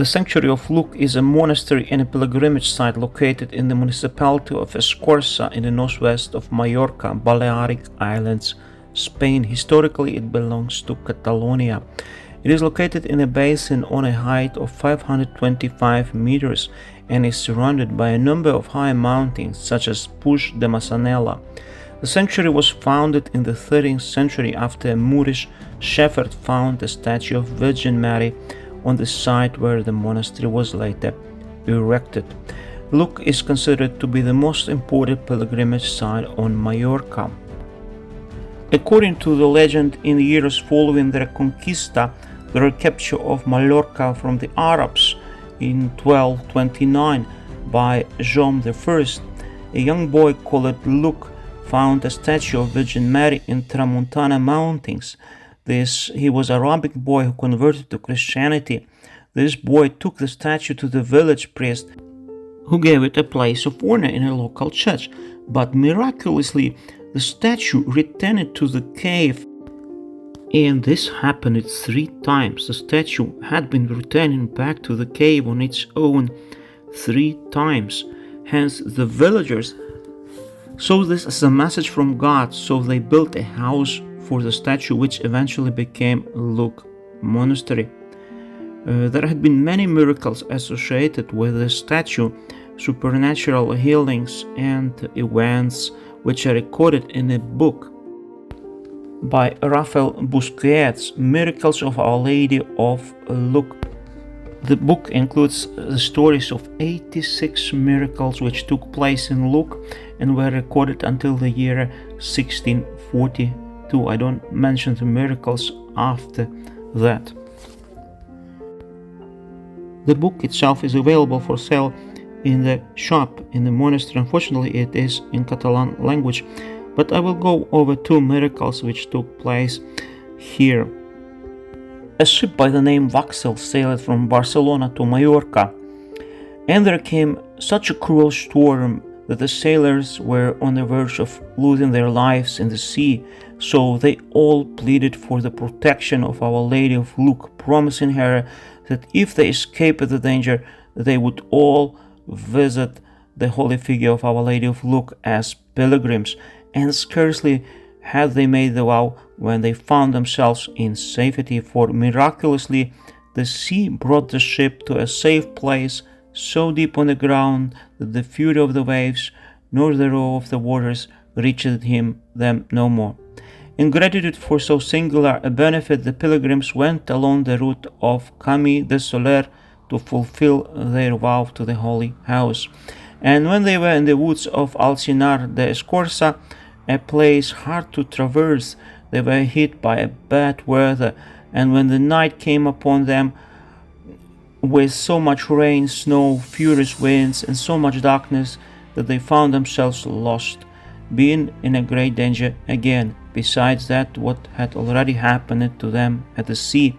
The sanctuary of Lluc is a monastery and a pilgrimage site located in the municipality of Escorça in the northwest of Mallorca, Balearic Islands, Spain. Historically, it belongs to Catalonia. It is located in a basin on a height of 525 meters and is surrounded by a number of high mountains such as Puig de Massanella. The sanctuary was founded in the 13th century after a Moorish shepherd found a statue of Virgin Mary on the site where the monastery was later erected. Lluc is considered to be the most important pilgrimage site on Mallorca. According to the legend, in the years following the Reconquista, the recapture of Mallorca from the Arabs in 1229 by John I, a young boy called Lluc found a statue of Virgin Mary in Tramuntana Mountains. He was an Arabic boy who converted to Christianity. This boy took the statue to the village priest, who gave it a place of honor in a local church. But miraculously, the statue returned to the cave. And this happened 3 times. The statue had been returning back to the cave on its own 3 times. Hence, the villagers saw this as a message from God, so they built a house for the statue, which eventually became Lluc Monastery. There had been many miracles associated with the statue, supernatural healings and events which are recorded in a book by Raphael Busquets, Miracles of Our Lady of Lluc. The book includes the stories of 86 miracles which took place in Lluc and were recorded until the year 1642. I don't mention the miracles after that. The book itself is available for sale in the shop in the monastery. Unfortunately, it is in Catalan language, but I will go over 2 miracles which took place here. A ship by the name Vaxel sailed from Barcelona to Mallorca, and there came such a cruel storm that the sailors were on the verge of losing their lives in the sea. So they all pleaded for the protection of Our Lady of Lluc, promising her that if they escaped the danger, they would all visit the holy figure of Our Lady of Lluc as pilgrims. And scarcely had they made the vow when they found themselves in safety, for miraculously the sea brought the ship to a safe place, so deep on the ground that the fury of the waves nor the roar of the waters reached them no more. In gratitude for so singular a benefit, the pilgrims went along the route of Camí de Soler to fulfill their vow to the holy house. And when they were in the woods of Alcinar de Escorça, a place hard to traverse, they were hit by a bad weather, and when the night came upon them with so much rain, snow, furious winds, and so much darkness that they found themselves lost, being in a great danger again, besides that what had already happened to them at the sea.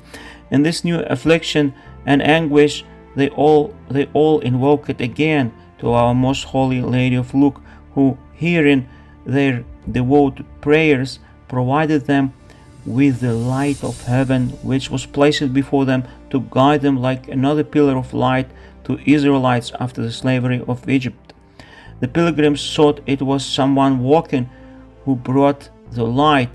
In this new affliction and anguish, they all invoked again to our most holy Lady of Lluc, who, hearing their devout prayers, provided them with the light of heaven, which was placed before them to guide them like another pillar of light to Israelites after the slavery of Egypt. The pilgrims thought it was someone walking who brought the light,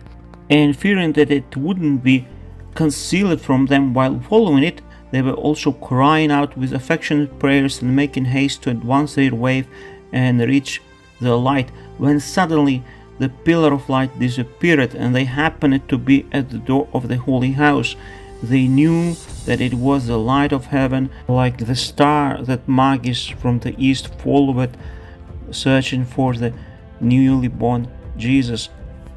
and fearing that it wouldn't be concealed from them while following it, they were also crying out with affectionate prayers and making haste to advance their way and reach the light, when suddenly the pillar of light disappeared and they happened to be at the door of the holy house. They knew that it was the light of heaven, like the star that Magis from the east followed, searching for the newly born Jesus.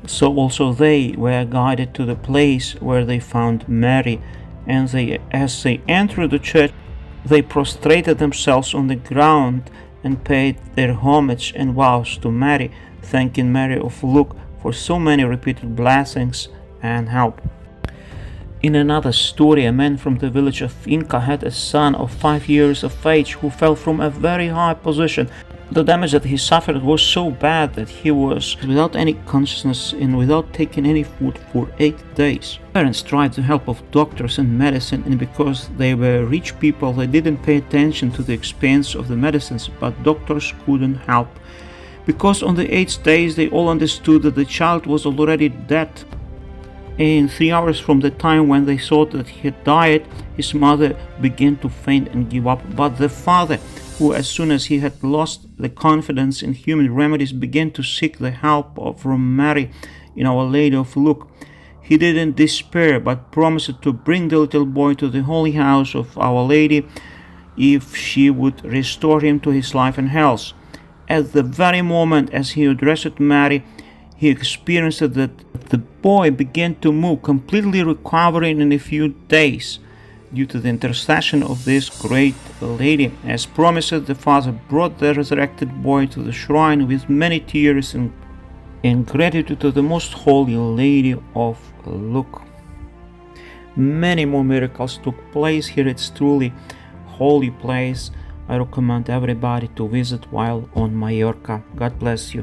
So also they were guided to the place where they found Mary, and as they entered the church, they prostrated themselves on the ground and paid their homage and vows to Mary, thanking Mary of Lluc for so many repeated blessings and help. In another story, a man from the village of Inca had a son of 5 years of age who fell from a very high position The damage that he suffered was so bad that he was without any consciousness and without taking any food for 8 days. Parents tried the help of doctors and medicine, and because they were rich people, they didn't pay attention to the expense of the medicines, but doctors couldn't help. Because on the 8th day they all understood that the child was already dead. In 3 hours from the time when they thought that he had died, his mother began to faint and give up. But the father, who as soon as he had lost the confidence in human remedies, began to seek the help from Mary in Our Lady of Lluc. He didn't despair, but promised to bring the little boy to the holy house of Our Lady if she would restore him to his life and health. At the very moment as he addressed Mary, he experienced that the boy began to move, completely recovering in a few days due to the intercession of this great lady. As promised, the father brought the resurrected boy to the shrine with many tears and in gratitude to the Most Holy Lady of Lluc. Many more miracles took place here. It's truly holy place. I recommend everybody to visit while on Mallorca. God bless you.